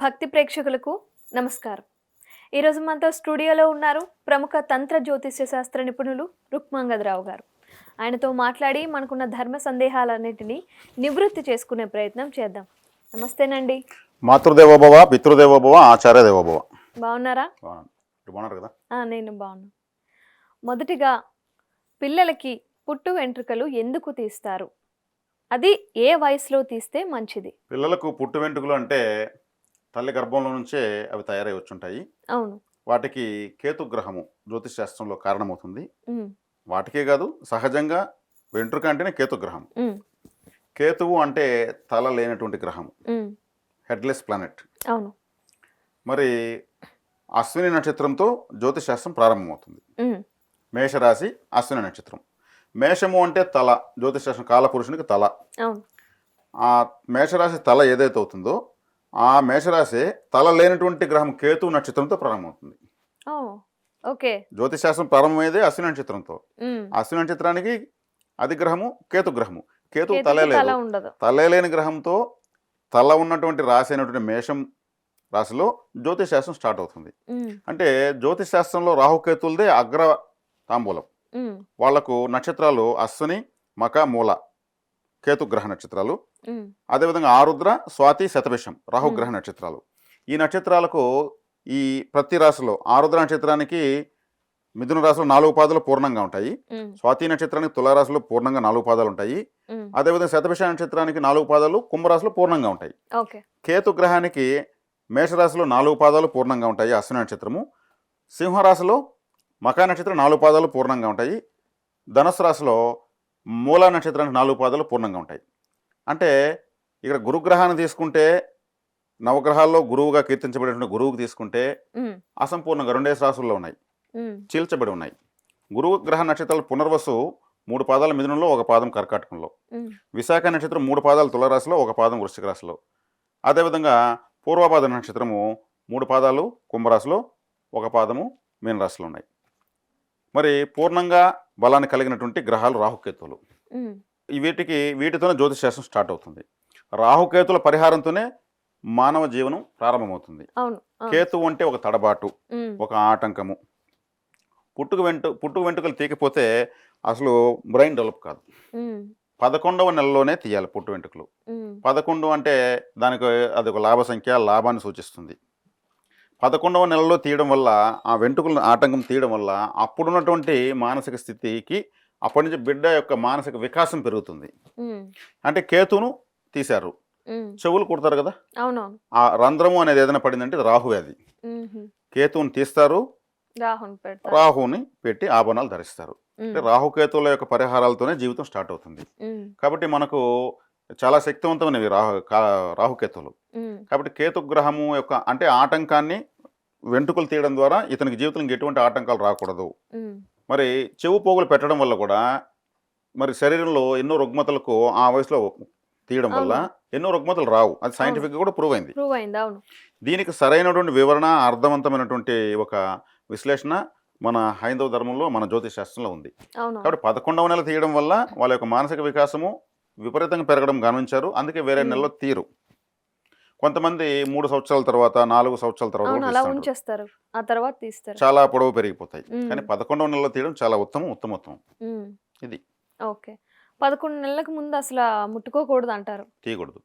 భక్తి ప్రేక్షకులకు నమస్కారం. ఈరోజు మనతో స్టూడియోలో ఉన్నారు ప్రముఖ తంత్ర జ్యోతిష్య శాస్త్ర నిపుణులు రుక్మాంగదరావు గారు. ఆయనతో మాట్లాడి మనకున్న ధర్మ సందేహాలన్నిటినీ నివృత్తి చేసుకునే ప్రయత్నం చేద్దాం. నమస్తేనండి. మాతృదేవోభవ, పితృదేవోభవ, ఆచార్యదేవోభవ. బాగున్నారా? బాగున్నారు కదా? నేను బాగున్నాను. మొదటిగా పిల్లలకి పుట్టు వెంట్రుకలు ఎందుకు తీస్తారు? అది ఏ వయసులో తీస్తే మంచిది? పిల్లలకు పుట్టు వెంట్రుకలు అంటే తల్లి గర్భంలో నుంచే అవి తయారై వచ్చుంటాయి. అవును. వాటికి కేతుగ్రహము జ్యోతిష్ శాస్త్రంలో కారణమవుతుంది. ఉమ్, వాటికే కాదు, సహజంగా వెంట్రుక అంటేనే కేతుగ్రహం. ఉమ్, కేతువు అంటే తల లేనటువంటి గ్రహం, ఉమ్, హెడ్లెస్ ప్లానెట్. అవును. మరి అశ్విని నక్షత్రంతో జ్యోతిష్ శాస్త్రం ప్రారంభమవుతుంది. ఉమ్, మేషరాశి అశ్విని నక్షత్రం. మేషము అంటే తల, జ్యోతిష్ శాస్త్రం కాలపురుషునికి తల. అవును. ఆ మేషరాశి తల ఏదైతే అవుతుందో ఆ మేషరాశి తల లేనటువంటి గ్రహం కేతు నక్షత్రంతో ప్రారంభమవుతుంది. ఓ, ఓకే. జ్యోతిష్ శాస్త్రం ప్రారంభమయ్యేదే అశ్విని నక్షత్రంతో. ఉమ్, అశ్విని నక్షత్రానికి అది గ్రహము కేతు గ్రహము. కేతు కేతుకి తలే తల లేదు. ఉండదు. తలే లేని గ్రహంతో తల ఉన్నటువంటి రాశి అయినటువంటి మేషం రాశిలో జ్యోతిష్ శాస్త్రం స్టార్ట్ అవుతుంది. ఉమ్, అంటే జ్యోతిష్ శాస్త్రంలో రాహుకేతులదే అగ్ర తాంబూలం. ఉమ్, వాళ్లకు నక్షత్రాలు అశ్విని, మక, మూల కేతుగ్రహ నక్షత్రాలు. ఉమ్, అదేవిధంగా ఆరుద్ర, స్వాతి, శతభిషం రాహుగ్రహ నక్షత్రాలు. ఈ నక్షత్రాలకు ఈ ప్రతి రాశిలో ఆరుద్ర నక్షత్రానికి మిథున రాశిలో 4 పాదాలు పూర్ణంగా ఉంటాయి. ఉమ్, స్వాతి నక్షత్రానికి తులారాశిలో పూర్ణంగా 4 పాదాలు ఉంటాయి. ఉమ్, అదేవిధంగా శతభిష నక్షత్రానికి 4 పాదాలు కుంభరాశిలో పూర్ణంగా ఉంటాయి. ఓకే. కేతుగ్రహానికి మేషరాశిలో 4 పాదాలు పూర్ణంగా ఉంటాయి అశ్విని నక్షత్రము. సింహరాశిలో మకా నక్షత్రం 4 పాదాలు పూర్ణంగా ఉంటాయి. ధనుసు రాశిలో మూలా నక్షత్రానికి 4 పాదాలు పూర్ణంగా ఉంటాయి. అంటే ఇక్కడ గురుగ్రహాన్ని తీసుకుంటే నవగ్రహాల్లో గురువుగా కీర్తించబడినటువంటి గురువుకు తీసుకుంటే ఉమ్, అసంపూర్ణంగా 2 రాశుల్లో ఉన్నాయి, ఉమ్, చీల్చబడి ఉన్నాయి. గురువు గ్రహ నక్షత్రాలు పునర్వసు 3 పాదాల మిథునంలో, 1 పాదం కర్కాటకంలో. ఉమ్, విశాఖ నక్షత్రం 3 పాదాలు తులారాశిలో, 1 పాదం వృశ్చిక రాశిలో. అదేవిధంగా పూర్వపాద నక్షత్రము 3 పాదాలు కుంభరాశిలో, 1 పాదము మీనరాశిలో ఉన్నాయి. మరి పూర్ణంగా బలాన్ని కలిగినటువంటి గ్రహాలు రాహుకేతువులు. ఉమ్, వీటితోనే జ్యోతిష్ శాస్త్రం స్టార్ట్ అవుతుంది. రాహుకేతుల పరిహారంతోనే మానవ జీవనం ప్రారంభమవుతుంది. అవును. కేతువు అంటే ఒక తడబాటు, ఉమ్, ఒక ఆటంకము. పుట్టుకు వెంట్రుకలు తీయకపోతే అసలు బ్రెయిన్ డెవలప్ కాదు. ఉమ్, 11వ నెలలోనే తీయాలి పుట్టు వెంట్రుకలు. ఉమ్, 11 అంటే దానికి అది ఒక లాభ సంఖ్య, లాభాన్ని సూచిస్తుంది. 11వ నెలలో తీయడం వల్ల, ఆ వెంట్రుకలను ఆటంకం తీయడం వల్ల అప్పుడున్నటువంటి మానసిక స్థితికి అప్పటి నుంచి బిడ్డ యొక్క మానసిక వికాసం పెరుగుతుంది. ఉమ్, అంటే కేతును తీశారు, ఉమ్, చెవులు కుడతారు కదా, అవునవును. ఆ రంధ్రము అనేది ఏదైనా పడిందంటే ఇది రాహువే. అది ఉమ్హు, కేతువుని తీస్తారు, రాహుని పెడతారు. రాహుని పెట్టి ఆభరణాలు ధరిస్తారు. ఉమ్, అంటే రాహుకేతువుల యొక్క పరిహారాలతోనే జీవితం స్టార్ట్ అవుతుంది. ఉమ్, కాబట్టి మనకు చాలా శక్తివంతమైనవి రాహుకేతువులు. ఉమ్, కాబట్టి కేతుగ్రహము యొక్క అంటే ఆటంకాన్ని వెంట్రుకలు తీయడం ద్వారా ఇతనికి జీవితంలో ఎటువంటి ఆటంకాలు రాకూడదు. ఉమ్, మరి చెవు పోగులు పెట్టడం వల్ల కూడా మరి శరీరంలో ఎన్నో రుగ్మతలకు ఆ వయసులో తీయడం వల్ల ఎన్నో రుగ్మతలు రావు. అది సైంటిఫిక్గా కూడా ప్రూవ్ అయింది. ప్రూవ్ అయింది. అవును. దీనికి సరైనటువంటి వివరణ, అర్థవంతమైనటువంటి ఒక విశ్లేషణ మన హైందవ ధర్మంలో, మన జ్యోతిష్ శాస్త్రంలో ఉంది. అవును. కాబట్టి 11వ నెల తీయడం వల్ల వాళ్ళ యొక్క మానసిక వికాసము విపరీతంగా పెరగడం గమనించారు. అందుకే వేరే నెలలో తీరు. కొంతమంది 3 సంవత్సరాల తర్వాత, 4 సంవత్సరాల తర్వాత అవును, కూడా అలా తీస్తుంటారు. ఉంచేస్తారు, ఆ తర్వాత తీస్తారు. చాలా పొడవు పెరిగిపోతాయి. ఉమ్, కానీ 11వ నెలలో తీయడం చాలా ఉత్తమం. ఉమ్, ఇది ఓకే. 11 నెలలకు ముందు అసలు ముట్టుకోకూడదు అంటారు. తీయకూడదు.